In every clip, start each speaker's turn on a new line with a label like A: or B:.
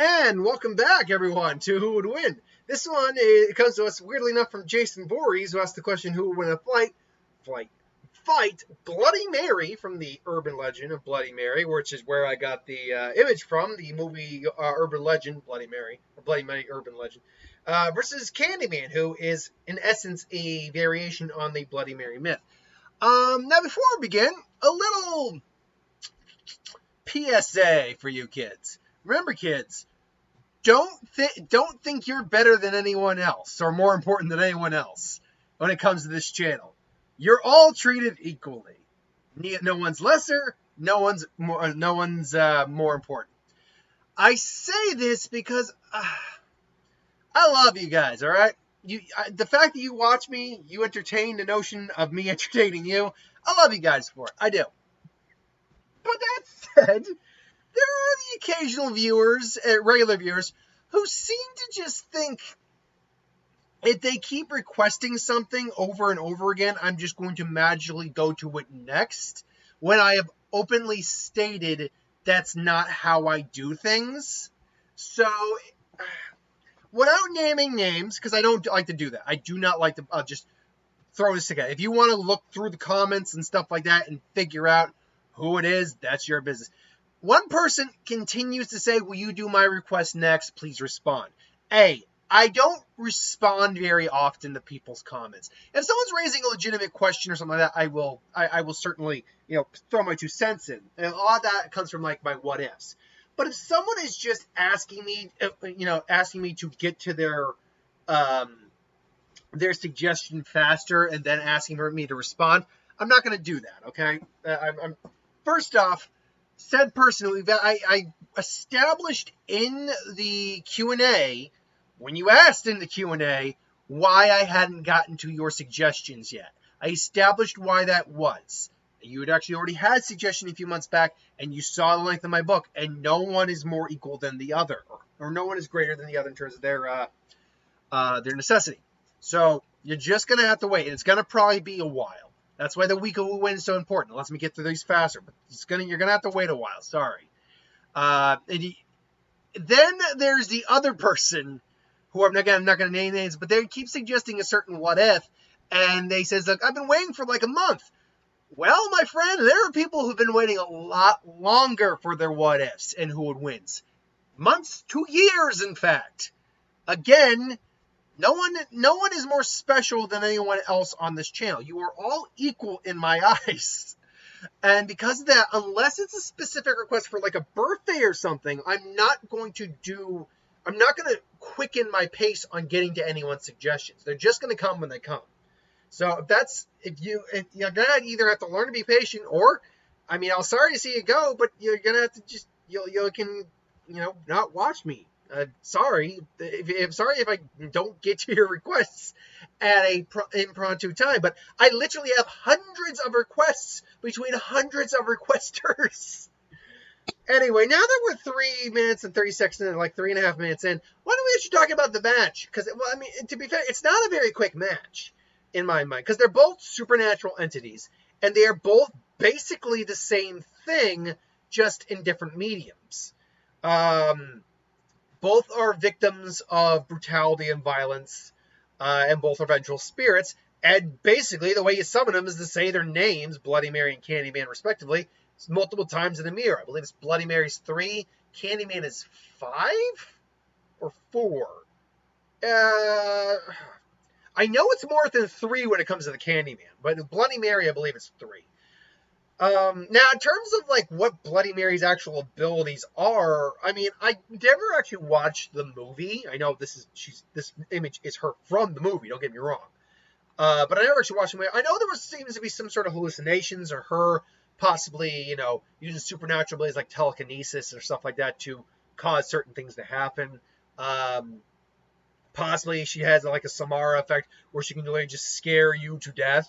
A: And welcome back, everyone, to Who Would Win. This one it comes to us, weirdly enough, from Jason Voorhees, who asked the question, who would win a fight Bloody Mary from the urban legend of Bloody Mary, which is where I got the image from, the movie urban legend, Bloody Mary, or Bloody Mary urban legend, versus Candyman, who is, in essence, a variation on the Bloody Mary myth. Now, before we begin, a little PSA for you kids. Remember, kids, don't think you're better than anyone else or more important than anyone else when it comes to this channel. You're all treated equally. No one's lesser. No one's more important. I say this because I love you guys. All right. The fact that you watch me, you entertain the notion of me entertaining you. I love you guys for it. I do. But that said, there are the occasional viewers, regular viewers, who seem to just think if they keep requesting something over and over again, I'm just going to magically go to it next, when I have openly stated that's not how I do things. So, without naming names, because I don't like to do that. I do not like to just throw this together. If you want to look through the comments and stuff like that and figure out who it is, that's your business. One person continues to say, will you do my request next? Please respond. I don't respond very often to people's comments. If someone's raising a legitimate question or something like that, I will certainly, throw my 2 cents in. And a lot of that comes from like my what ifs. But if someone is just asking me to get to their suggestion faster and then asking for me to respond, I'm not going to do that. Okay. I'm first off, said person, I established in the Q&A, when you asked in the Q&A, why I hadn't gotten to your suggestions yet. I established why that was. You had actually already had a suggestion a few months back, and you saw the length of my book, and no one is more equal than the other, or no one is greater than the other in terms of their necessity. So you're just going to have to wait, and it's going to probably be a while. That's why the week of Who Wins is so important. It lets me get through these faster, but you're gonna have to wait a while. Sorry. Then there's the other person who I'm not gonna name names, but they keep suggesting a certain what if, and they says, look, I've been waiting for like a month. Well, my friend, there are people who've been waiting a lot longer for their what ifs and who would wins. Months to years, in fact. Again, no one is more special than anyone else on this channel. You are all equal in my eyes. And because of that, unless it's a specific request for like a birthday or something, I'm not going to quicken my pace on getting to anyone's suggestions. They're just going to come when they come. So you're going to either have to learn to be patient, or, I'm sorry to see you go, but you're going to have to just, you can not watch me. Sorry if I don't get to your requests at a impromptu time, but I literally have hundreds of requests between hundreds of requesters. Anyway, now that we're 3 minutes and 30 seconds in, like 3.5 minutes in, why don't we actually talk about the match? Because, to be fair, it's not a very quick match in my mind, because they're both supernatural entities, and they are both basically the same thing, just in different mediums. Both are victims of brutality and violence, and both are vengeful spirits. And basically, the way you summon them is to say their names, Bloody Mary and Candyman, respectively, multiple times in the mirror. I believe it's Bloody Mary's 3, Candyman is 5 or 4. I know it's more than 3 when it comes to the Candyman, but Bloody Mary, I believe, is 3. Now, in terms of, like, what Bloody Mary's actual abilities are, I never actually watched the movie. I know this image is her from the movie, don't get me wrong. But I never actually watched the movie. I know there seems to be some sort of hallucinations, or her possibly, using supernatural abilities like telekinesis or stuff like that to cause certain things to happen. Possibly she has, like, a Samara effect where she can literally just scare you to death.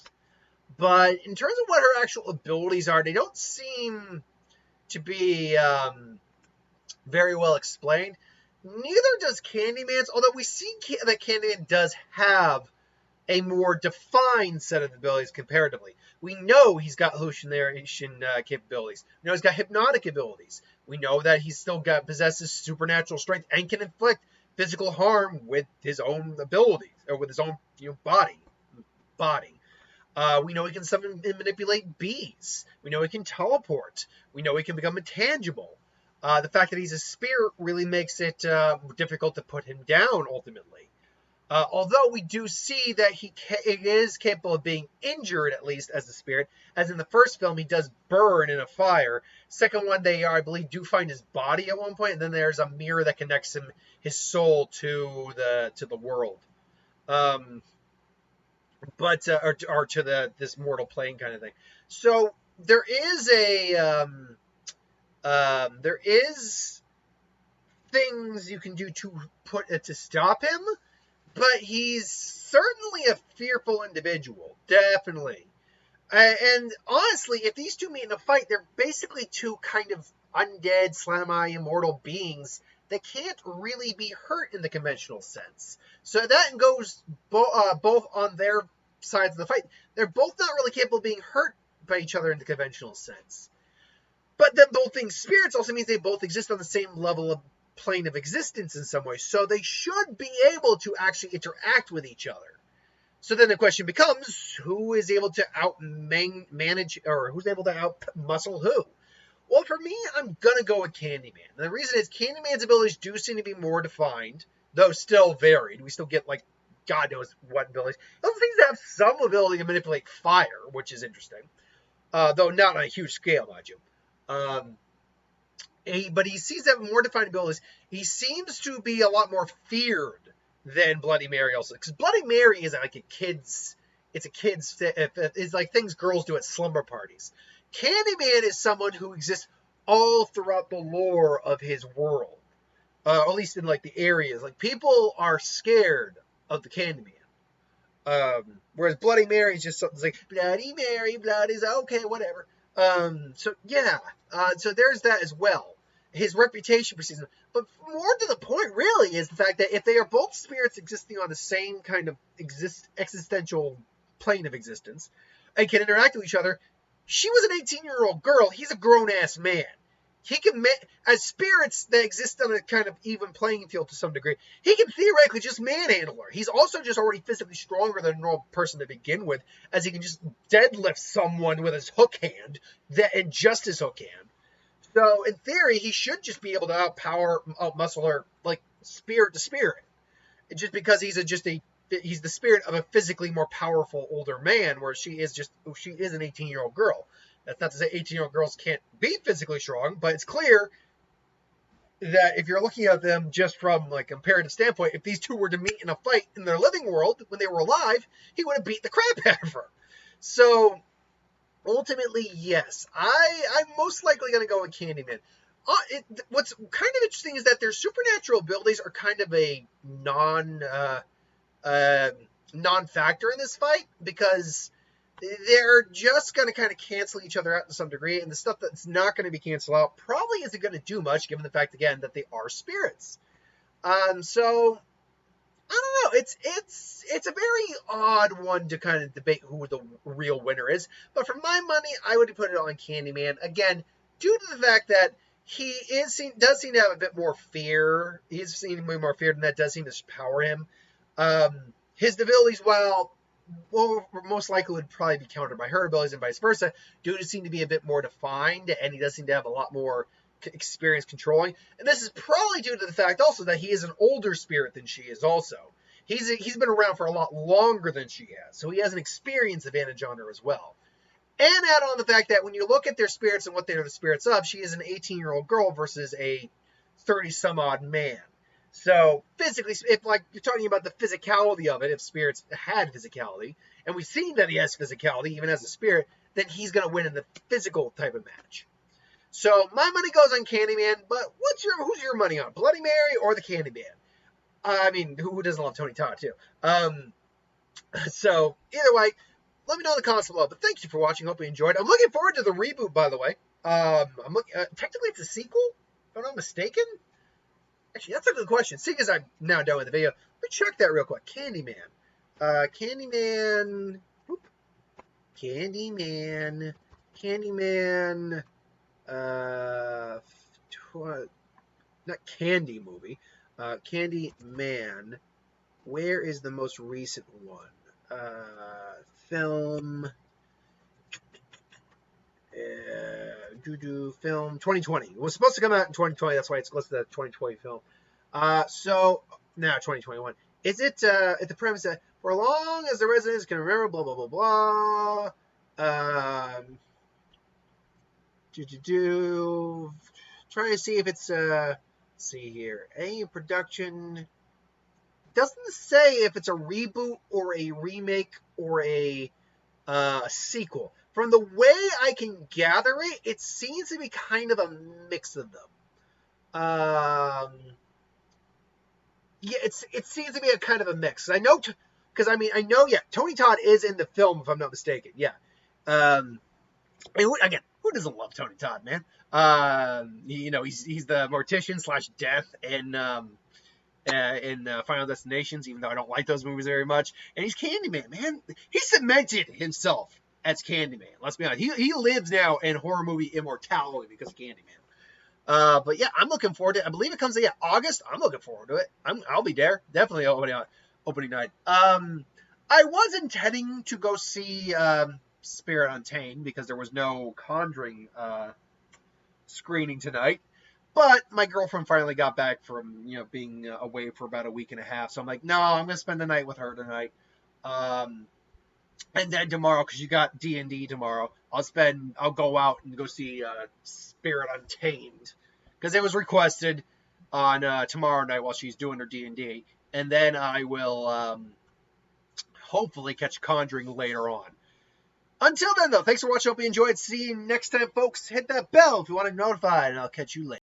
A: But in terms of what her actual abilities are, they don't seem to be very well explained. Neither does Candyman's, although we see that Candyman does have a more defined set of abilities comparatively. We know he's got hallucination capabilities. We know he's got hypnotic abilities. We know that he's still possesses supernatural strength and can inflict physical harm with his own abilities or with his own body. We know he can summon and manipulate bees. We know he can teleport. We know he can become intangible. The fact that he's a spirit really makes it difficult to put him down ultimately. Although we do see that he is capable of being injured, at least as a spirit, as in the first film he does burn in a fire. Second one, they I believe do find his body at one point, and then there's a mirror that connects his soul to the world, or to this mortal plane kind of thing. So there is things you can do to stop him. But he's certainly a fearful individual, definitely. And honestly, if these two meet in a fight, they're basically two kind of undead, semi-immortal beings that can't really be hurt in the conventional sense. So that goes both on their sides of the fight. They're both not really capable of being hurt by each other in the conventional sense. But them both being spirits also means they both exist on the same level of plane of existence in some way, so they should be able to actually interact with each other. So then the question becomes, who is able to manage, or who's able to out-muscle who? Well, for me, I'm going to go with Candyman. And the reason is Candyman's abilities do seem to be more defined, though still varied. We still get, like, God knows what abilities. He also seems to have some ability to manipulate fire, which is interesting, though not on a huge scale, mind you. But he seems to have more defined abilities. He seems to be a lot more feared than Bloody Mary also. Because Bloody Mary is like it's like things girls do at slumber parties. Candyman is someone who exists all throughout the lore of his world. At least in like the areas. Like people are scared of the Candyman. Whereas Bloody Mary is just something like, Bloody Mary, blood is okay, whatever. So there's that as well. His reputation precedes him. But more to the point, really, is the fact that if they are both spirits existing on the same kind of existential plane of existence and can interact with each other, she was an 18-year-old girl. He's a grown-ass man. He can, as spirits that exist on a kind of even playing field to some degree, he can theoretically just manhandle her. He's also just already physically stronger than a normal person to begin with, as he can just deadlift someone with his hook hand, and just his hook hand. So, in theory, he should just be able to outmuscle her, like, spirit to spirit. Just because he's the spirit of a physically more powerful older man, where she is an 18-year-old girl. That's not to say 18-year-old girls can't be physically strong, but it's clear that if you're looking at them just from, like, a comparative standpoint, if these two were to meet in a fight in their living world when they were alive, he would have beat the crap out of her. So, ultimately, yes. I'm most likely going to go with Candyman. What's kind of interesting is that their supernatural abilities are kind of a non-factor in this fight, because they're just going to kind of cancel each other out to some degree, and the stuff that's not going to be canceled out probably isn't going to do much, given the fact, again, that they are spirits. So I don't know. It's a very odd one to kind of debate who the real winner is. But for my money, I would put it on Candyman. Again, due to the fact that he does seem to have a bit more fear. He's seen way more fear, and that does seem to power him. His abilities, while most likely would probably be countered by her abilities and vice versa, do seem to be a bit more defined, and he does seem to have a lot more experience controlling. And this is probably due to the fact also that he is an older spirit than she is also. He's been around for a lot longer than she has, so he has an experience advantage on her as well. And add on the fact that when you look at their spirits and what they are the spirits of, she is an 18-year-old girl versus a 30-some-odd man. So, physically, if like you're talking about the physicality of it, if spirits had physicality, and we've seen that he has physicality, even as a spirit, then he's going to win in the physical type of match. So, my money goes on Candyman, but who's your money on? Bloody Mary or the Candyman? I mean, who doesn't love Tony Todd, too? So, either way, let me know in the comments below. But thank you for watching. Hope you enjoyed. I'm looking forward to the reboot, by the way. Technically, it's a sequel, if I'm not mistaken. Actually, that's a good question. Seeing as I'm now done with the video, let me check that real quick. Candyman. Candyman. Candyman. not Candy movie, Candyman. Where is the most recent one? Film. Film 2020. It was supposed to come out in 2020. That's why it's listed as a 2020 film. So now 2021. Is it the premise that for as long as the residents can remember, blah blah blah blah. Trying to see if it's see here. A production doesn't say if it's a reboot or a remake or a sequel. From the way I can gather it, it seems to be kind of a mix of them. Yeah, it seems to be a kind of a mix. I know, because I know, yeah, Tony Todd is in the film, if I'm not mistaken. Yeah. And who doesn't love Tony Todd, man? He's the mortician / death in Final Destinations, even though I don't like those movies very much. And he's Candyman, man. He cemented himself as Candyman. Let's be honest. He lives now in horror movie immortality because of Candyman. But yeah, I'm looking forward to it. I believe it comes in August. I'm looking forward to it. I'll be there. Definitely opening night. I was intending to go see Spirit Untamed because there was no Conjuring screening tonight. But my girlfriend finally got back from, being away for about a week and a half. So I'm like, no, I'm going to spend the night with her tonight. And then tomorrow, because you got D&D tomorrow, I'll go out and go see Spirit Untamed. Because it was requested on tomorrow night while she's doing her D&D. And then I will hopefully catch Conjuring later on. Until then, though, thanks for watching. Hope you enjoyed. See you next time, folks. Hit that bell if you want to be notified, and I'll catch you later.